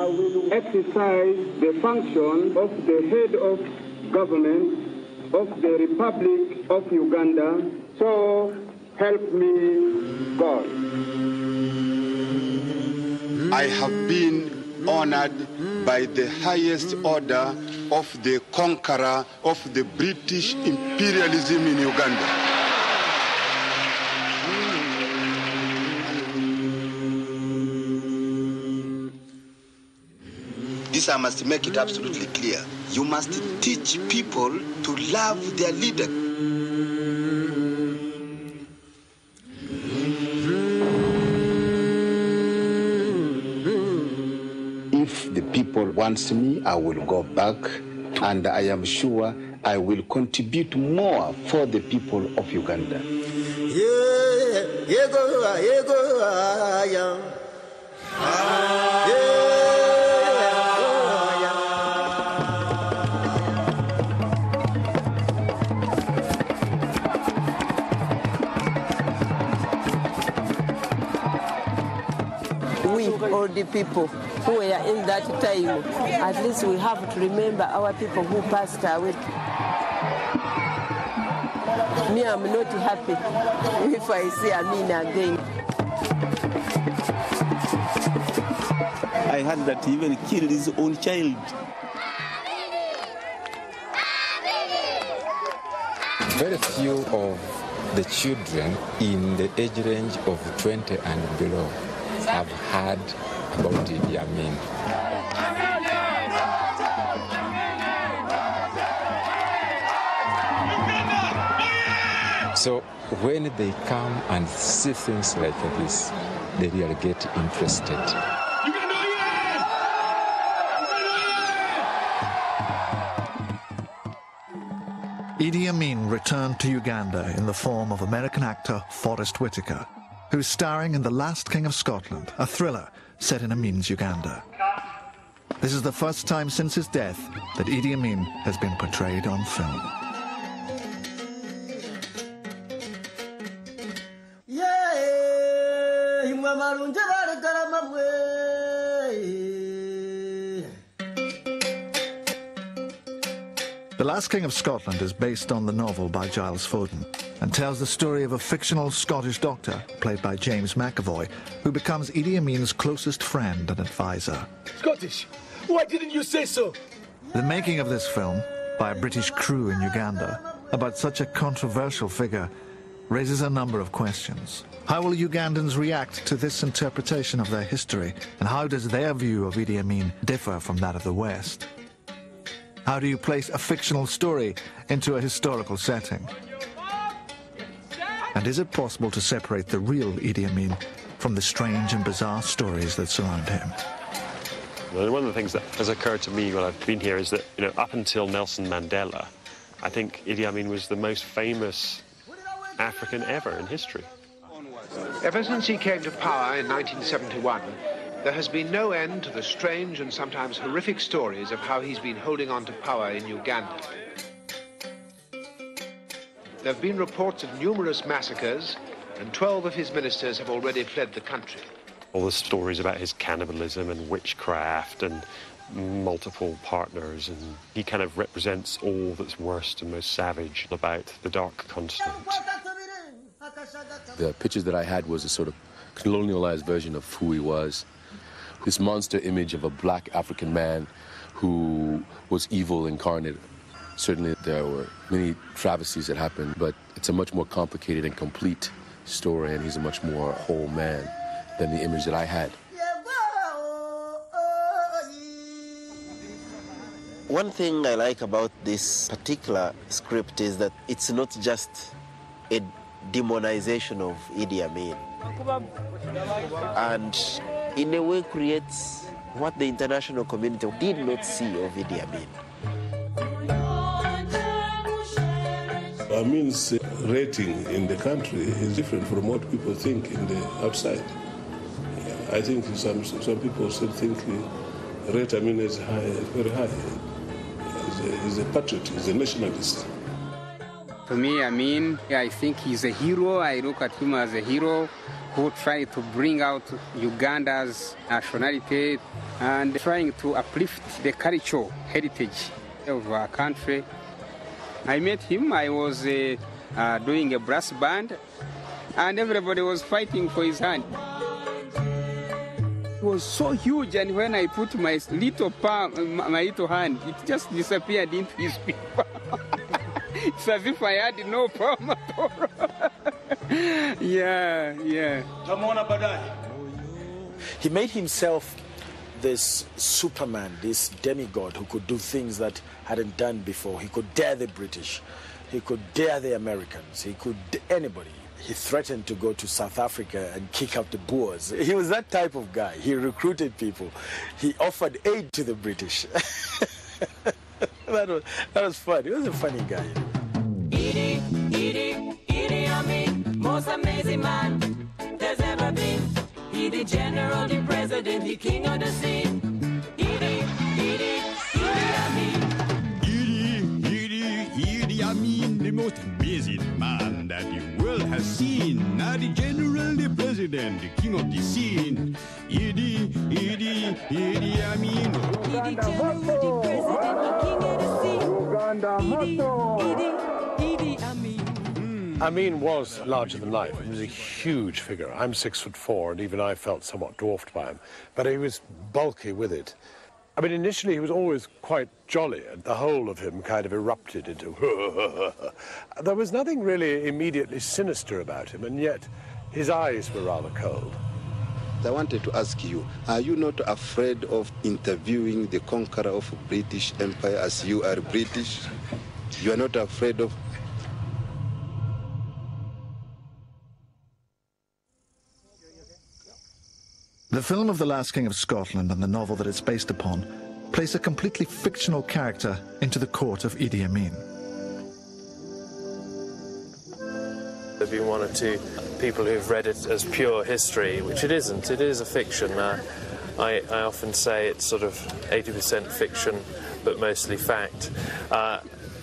I will exercise the function of the head of government of the Republic of Uganda, so help me God. I have been honored by the highest order of the conqueror of the British imperialism in Uganda. This I must make it absolutely clear. You must teach people to love their leader. If the people want me, I will go back, and I am sure I will contribute more for the people of Uganda. We, all the people who were in that time, at least we have to remember our people who passed away. Me, I'm not happy if I see Amin again. I heard that he even killed his own child. Very few of the children in the age range of 20 and below have heard about Idi Amin. So when they come and see things like this, they really get interested. Idi Amin returned to Uganda in the form of American actor Forest Whitaker, who's starring in The Last King of Scotland, a thriller set in Amin's Uganda. This is the first time since his death that Idi Amin has been portrayed on film. The Last King of Scotland is based on the novel by Giles Foden and tells the story of a fictional Scottish doctor, played by James McAvoy, who becomes Idi Amin's closest friend and advisor. Scottish? Why didn't you say so? The making of this film, by a British crew in Uganda, about such a controversial figure, raises a number of questions. How will Ugandans react to this interpretation of their history, and how does their view of Idi Amin differ from that of the West? How do you place a fictional story into a historical setting? And is it possible to separate the real Idi Amin from the strange and bizarre stories that surround him? One of the things that has occurred to me while I've been here is that, up until Nelson Mandela, I think Idi Amin was the most famous African ever in history. Ever since he came to power in 1971, there has been no end to the strange and sometimes horrific stories of how he's been holding on to power in Uganda. There have been reports of numerous massacres, and 12 of his ministers have already fled the country. All the stories about his cannibalism and witchcraft and multiple partners, and he kind of represents all that's worst and most savage about the dark continent. The pictures that I had was a sort of colonialized version of who he was. This monster image of a black African man who was evil incarnate. Certainly there were many travesties that happened, but it's a much more complicated and complete story, and he's a much more whole man than the image that I had. One thing I like about this particular script is that it's not just a demonization of Idi Amin, and in a way creates what the international community did not see of Idi Amin. Amin's rating in the country is different from what people think in the outside. I think some people still think rate Amin is high, very high. He's a patriot, he's a nationalist. For me, Amin, I think he's a hero. I look at him as a hero. who tried to bring out Uganda's nationality and trying to uplift the cultural heritage of our country. I met him. I was doing a brass band, and everybody was fighting for his hand. It was so huge, and when I put my little palm, my little hand, it just disappeared into his paper. It's as if I had no palm at all. Yeah. He made himself this Superman, this demigod who could do things that hadn't done before. He could dare the British. He could dare the Americans. He could anybody. He threatened to go to South Africa and kick out the Boers. He was that type of guy. He recruited people. He offered aid to the British. that was fun. He was a funny guy. Idi Amin, most amazing man there's ever been. He the general, the president, the king of the scene. Idi Amin. Idi Amin, the most amazing man that the world has seen. Now the general, the president, the king of the scene. Idi Amin. Idi general, the president, the king of the scene. Idi Amin. Amin was larger than life. He was a huge figure. I'm 6'4", and even I felt somewhat dwarfed by him. But he was bulky with it. I mean, initially he was always quite jolly, and the whole of him kind of erupted into There was nothing really immediately sinister about him, and yet his eyes were rather cold. I wanted to ask you, are you not afraid of interviewing the conqueror of the British Empire as you are British? You are not afraid of... The film of The Last King of Scotland and the novel that it's based upon place a completely fictional character into the court of Idi Amin. There have been one or two people who've read it as pure history, which it isn't. It is a fiction. I often say it's sort of 80% fiction, but mostly fact,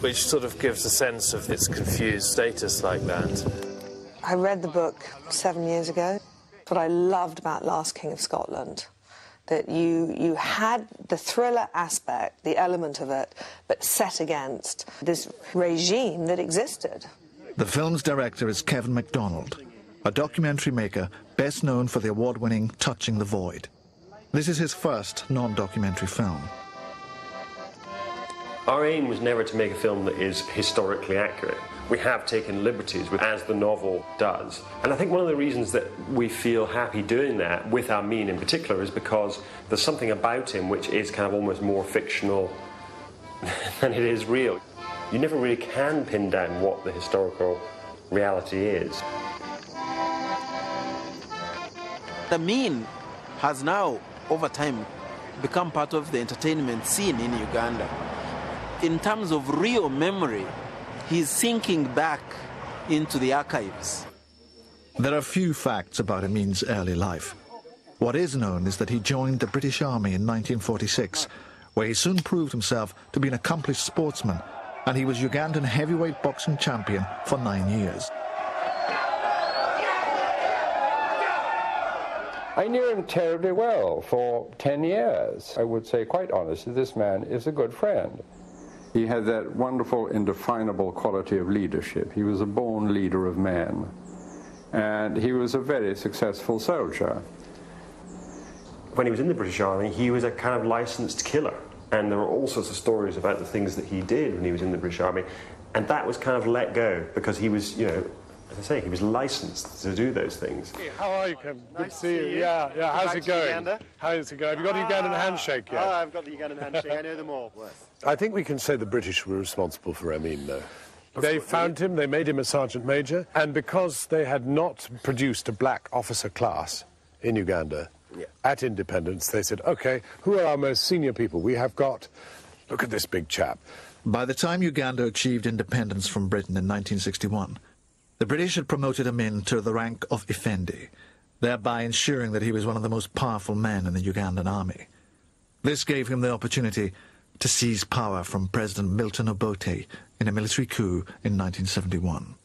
which sort of gives a sense of its confused status like that. I read the book 7 years ago. What I loved about Last King of Scotland, that you had the thriller aspect, the element of it, but set against this regime that existed. The film's director is Kevin MacDonald, a documentary maker best known for the award-winning Touching the Void. This is his first non-documentary film. Our aim was never to make a film that is historically accurate. We have taken liberties, as the novel does. And I think one of the reasons that we feel happy doing that, with Amin in particular, is because there's something about him which is kind of almost more fictional than it is real. You never really can pin down what the historical reality is. Amin has now, over time, become part of the entertainment scene in Uganda. In terms of real memory, he's sinking back into the archives. There are few facts about Amin's early life. What is known is that he joined the British Army in 1946, where he soon proved himself to be an accomplished sportsman, and he was Ugandan heavyweight boxing champion for 9 years. I knew him terribly well for 10 years. I would say quite honestly, this man is a good friend. He had that wonderful, indefinable quality of leadership. He was a born leader of men. And he was a very successful soldier. When he was in the British Army, he was a kind of licensed killer. And there were all sorts of stories about the things that he did when he was in the British Army. And that was kind of let go because he was, you know, as I say, he was licensed to do those things. How are you, Kim? Good to see you. Yeah. How's it going? Uganda. How's it going? Have you got the Ugandan handshake yet? Oh, I've got the Ugandan handshake. I know them all. I think we can say the British were responsible for Amin, though. They found him, they made him a sergeant major, and because they had not produced a black officer class in Uganda at independence, they said, OK, who are our most senior people? We have got, look at this big chap. By the time Uganda achieved independence from Britain in 1961, the British had promoted Amin to the rank of Effendi, thereby ensuring that he was one of the most powerful men in the Ugandan army. This gave him the opportunity to seize power from President Milton Obote in a military coup in 1971.